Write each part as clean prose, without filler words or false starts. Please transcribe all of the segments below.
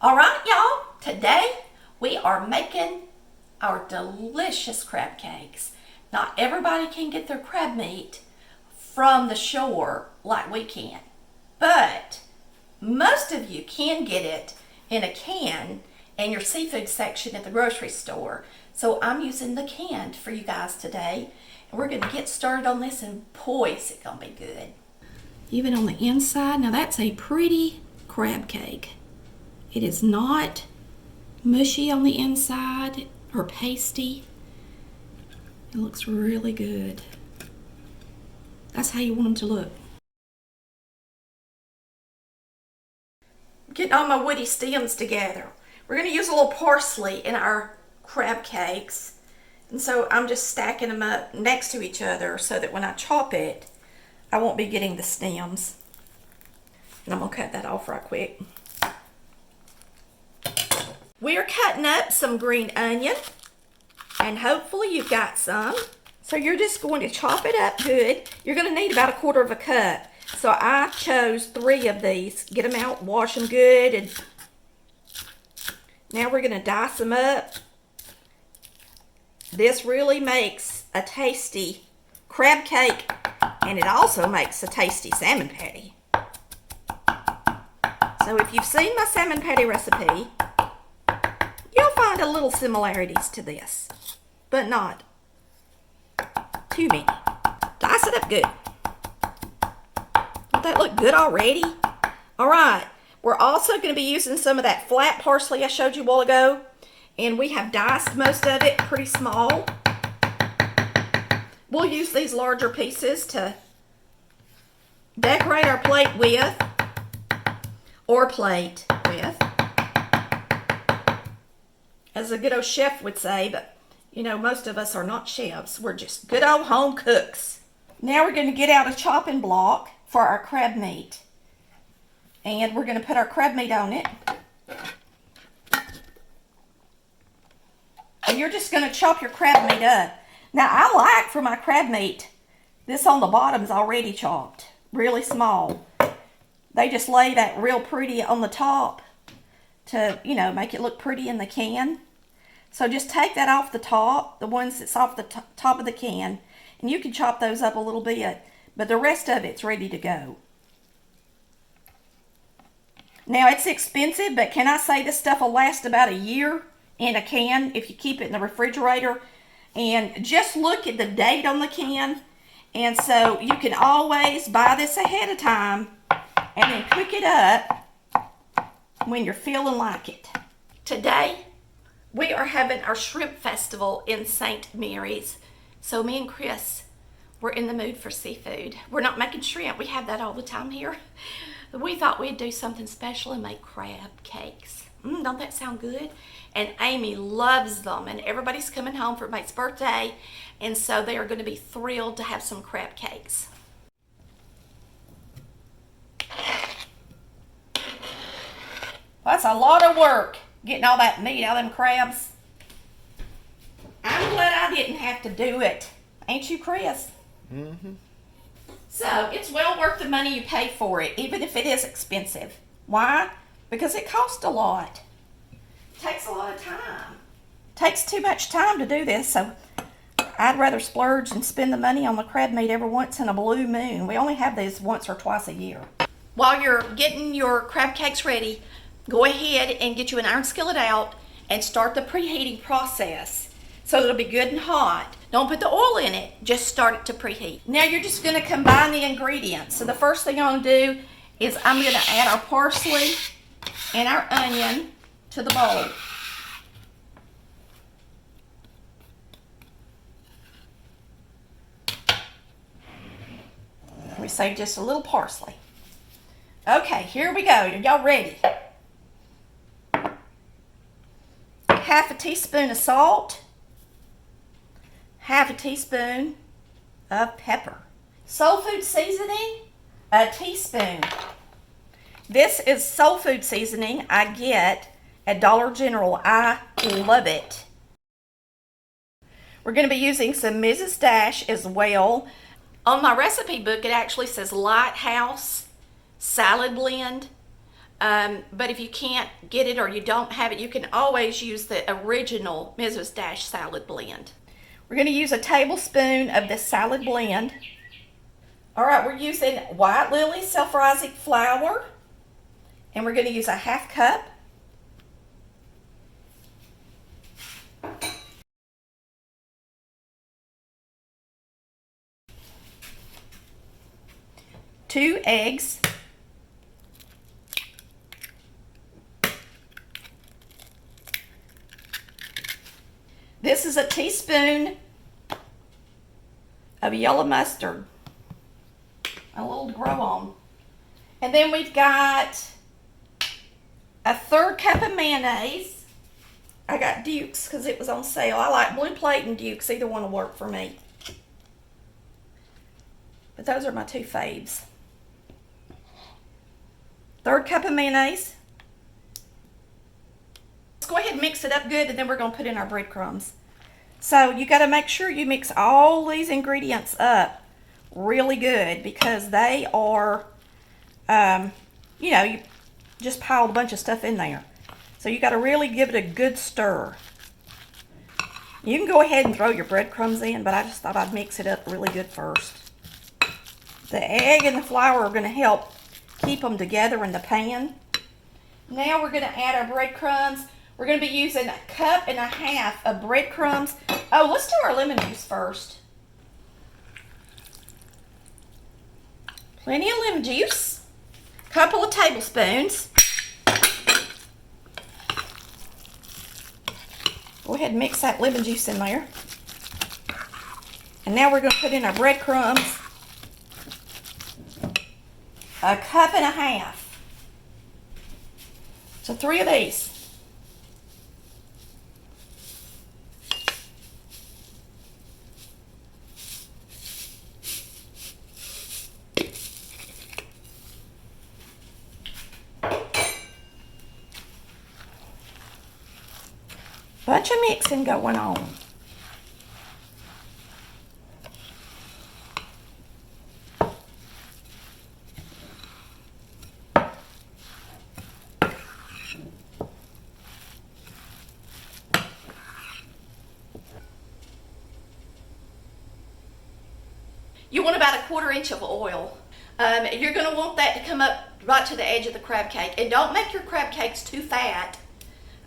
All right, y'all, today we are making our delicious crab cakes. Not everybody can get their crab meat from the shore like we can, but most of you can get it in a can in your seafood section at the grocery store. So I'm using the canned for you guys today, and we're gonna get started on this, and boy, is it gonna be good. Even on the inside, now that's a pretty crab cake. It is not mushy on the inside or pasty. It looks really good. That's how you want them to look. Getting all my woody stems together. We're going to use a little parsley in our crab cakes. And so I'm just stacking them up next to each other so that when I chop it, I won't be getting the stems. And I'm going to cut that off right quick. We are cutting up some green onion, and hopefully you've got some. So you're just going to chop it up good. You're going to need about 1/4 cup. So I chose 3 of these. Get them out, wash them good, and now we're going to dice them up. This really makes a tasty crab cake, and it also makes a tasty salmon patty. So if you've seen my salmon patty recipe, you'll find a little similarities to this, but not too many. Dice it up good. Don't that look good already? All right, we're also going to be using some of that flat parsley I showed you a while ago, and we have diced most of it pretty small. We'll use these larger pieces to decorate our plate with, or plate with, as a good old chef would say, but you know, most of us are not chefs. We're just good old home cooks. Now we're going to get out a chopping block for our crab meat. And we're going to put our crab meat on it. And you're just going to chop your crab meat up. Now I like for my crab meat, this on the bottom is already chopped, really small. They just lay that real pretty on the top to, you know, make it look pretty in the can. So just take that off the top, the ones that's off the top of the can, and you can chop those up a little bit, but the rest of it's ready to go. Now it's expensive, but can I say this stuff will last about a year in a can if you keep it in the refrigerator. And just look at the date on the can, and so you can always buy this ahead of time and then cook it up when you're feeling like it. Today, we are having our shrimp festival in St. Mary's. So me and Chris, we're in the mood for seafood. We're not making shrimp. We have that all the time here. We thought we'd do something special and make crab cakes. Don't that sound good? And Amy loves them, and everybody's coming home for Mate's birthday, and so they are going to be thrilled to have some crab cakes. That's a lot of work, getting all that meat out of them crabs. I'm glad I didn't have to do it. Ain't you, Chris? Mm-hmm. So, it's well worth the money you pay for it, even if it is expensive. Why? Because it costs a lot. It takes a lot of time. It takes too much time to do this, so I'd rather splurge and spend the money on the crab meat every once in a blue moon. We only have these once or twice a year. While you're getting your crab cakes ready, go ahead and get you an iron skillet out and start the preheating process so it'll be good and hot. Don't put the oil in it, just start it to preheat. Now you're just going to combine the ingredients. So the first thing I'm going to do is I'm going to add our parsley and our onion to the bowl. We save just a little parsley. Okay, here we go. Are y'all ready? 1/2 teaspoon of salt, 1/2 teaspoon of pepper. Soul food seasoning, 1 teaspoon. This is soul food seasoning I get at Dollar General. I love it. We're going to be using some Mrs. Dash as well. On my recipe book, it actually says Lighthouse salad blend. But if you can't get it or you don't have it, you can always use the original Mrs. Dash salad blend. We're going to use a tablespoon of the salad blend. All right, we're using White Lily self-rising flour, and we're going to use a 1/2 cup. Two eggs. This is a teaspoon of yellow mustard, a little to grow on. And then we've got a 1/3 cup of mayonnaise. I got Duke's because it was on sale. I like Blue Plate and Duke's. Either one will work for me. But those are my two faves. 1/3 cup of mayonnaise. Let's go ahead and mix it up good, and then we're going to put in our breadcrumbs. So you got to make sure you mix all these ingredients up really good, because they are, you know, you just piled a bunch of stuff in there. So you got to really give it a good stir. You can go ahead and throw your breadcrumbs in, but I just thought I'd mix it up really good first. The egg and the flour are going to help keep them together in the pan. Now we're going to add our breadcrumbs. We're going to be using 1.5 cups of breadcrumbs. Oh, let's do our lemon juice first. Plenty of lemon juice. Couple of tablespoons. Go ahead and mix that lemon juice in there. And now we're going to put in our breadcrumbs. 1.5 cups. So 3 of these. Bunch of mixing going on. You want about 1/4 inch of oil. You're going to want that to come up right to the edge of the crab cake. And don't make your crab cakes too fat,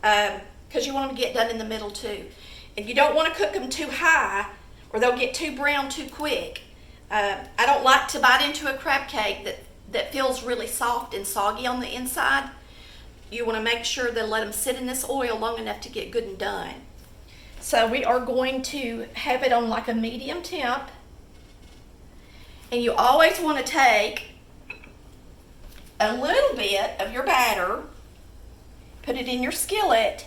because you want them to get done in the middle too. And you don't want to cook them too high, or they'll get too brown too quick. I don't like to bite into a crab cake that feels really soft and soggy on the inside. You want to make sure to let them sit in this oil long enough to get good and done. So we are going to have it on like a medium temp. And you always want to take a little bit of your batter, put it in your skillet,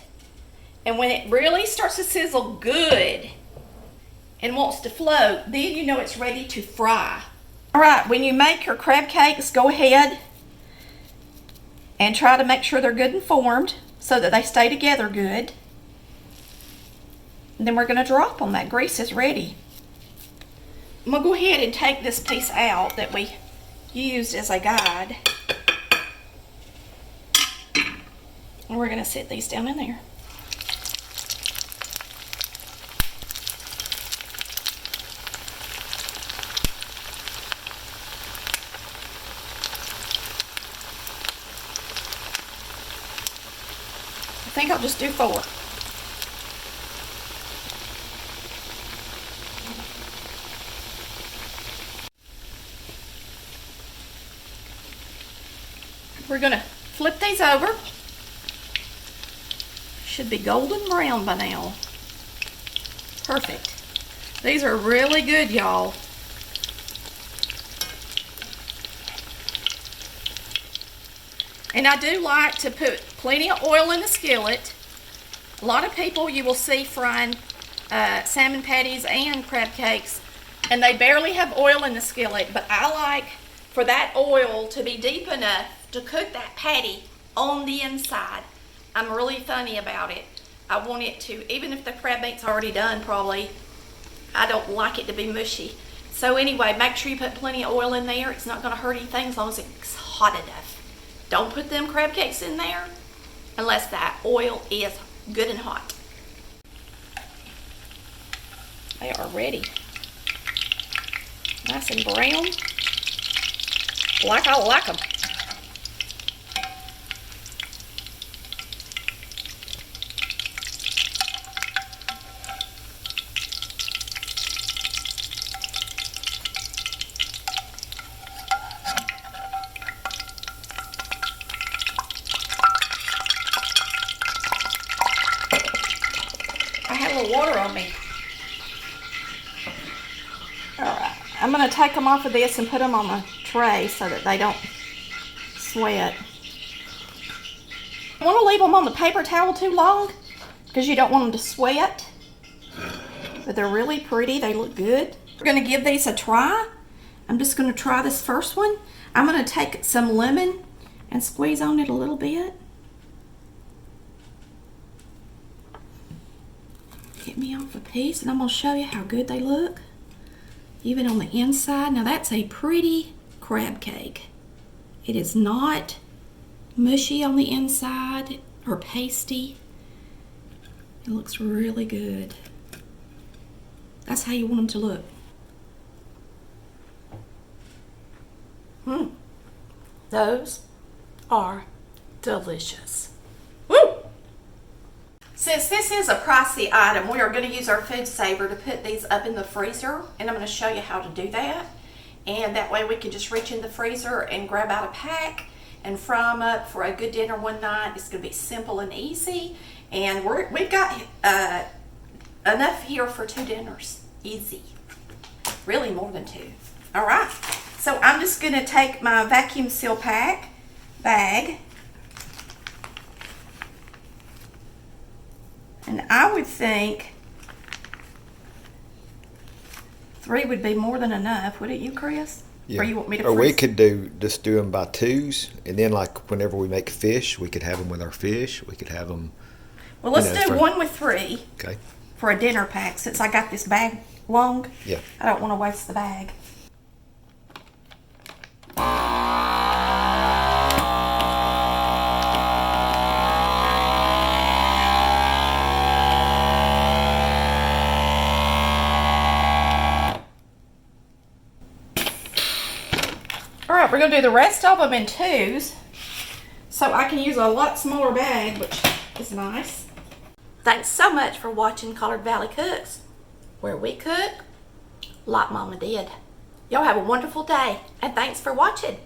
and when it really starts to sizzle good and wants to float, then you know it's ready to fry. All right, when you make your crab cakes, go ahead and try to make sure they're good and formed so that they stay together good. And then we're going to drop them. That grease is ready. I'm going to go ahead and take this piece out that we used as a guide. And we're going to set these down in there. I think I'll just do 4. We're going to flip these over. Should be golden brown by now. Perfect. These are really good, y'all. And I do like to put plenty of oil in the skillet. A lot of people you will see frying salmon patties and crab cakes, and they barely have oil in the skillet, but I like for that oil to be deep enough to cook that patty on the inside. I'm really funny about it. I want it to, even if the crab meat's already done probably, I don't like it to be mushy. So anyway, make sure you put plenty of oil in there. It's not going to hurt anything as long as it's hot enough Don't put them crab cakes in there unless that oil is good and hot. They are ready. Nice and brown. Like I like them. I had a little water on me. Alright, I'm going to take them off of this and put them on the tray so that they don't sweat. You want to leave them on the paper towel too long because you don't want them to sweat. But they're really pretty. They look good. We're going to give these a try. I'm just going to try this first one. I'm going to take some lemon and squeeze on it a little bit. Get me off a piece and I'm going to show you how good they look. Even on the inside. Now that's a pretty crab cake. It is not mushy on the inside or pasty. It looks really good. That's how you want them to look. Those are delicious. Woo! Since this is a pricey item, we are going to use our food saver to put these up in the freezer, and I'm going to show you how to do that. And that way we can just reach in the freezer and grab out a pack and fry them up for a good dinner one night. It's going to be simple and easy, and we've got enough here for 2 dinners. Easy. Really more than 2. All right. So I'm just going to take my vacuum seal bag. And I would think 3 would be more than enough. Would it, you, Chris? Yeah. Or you want me to Or freeze? we could just do them by 2s, and then like whenever we make fish, we could have them with our fish. We could have them. Well, let's do 1 with 3. Okay. For a dinner pack, since I got this bag long. Yeah. I don't want to waste the bag. All right, we're going to do the rest of them in 2s, so I can use a lot smaller bag, which is nice. Thanks so much for watching Collard Valley Cooks, where we cook like Mama did. Y'all have a wonderful day, and thanks for watching.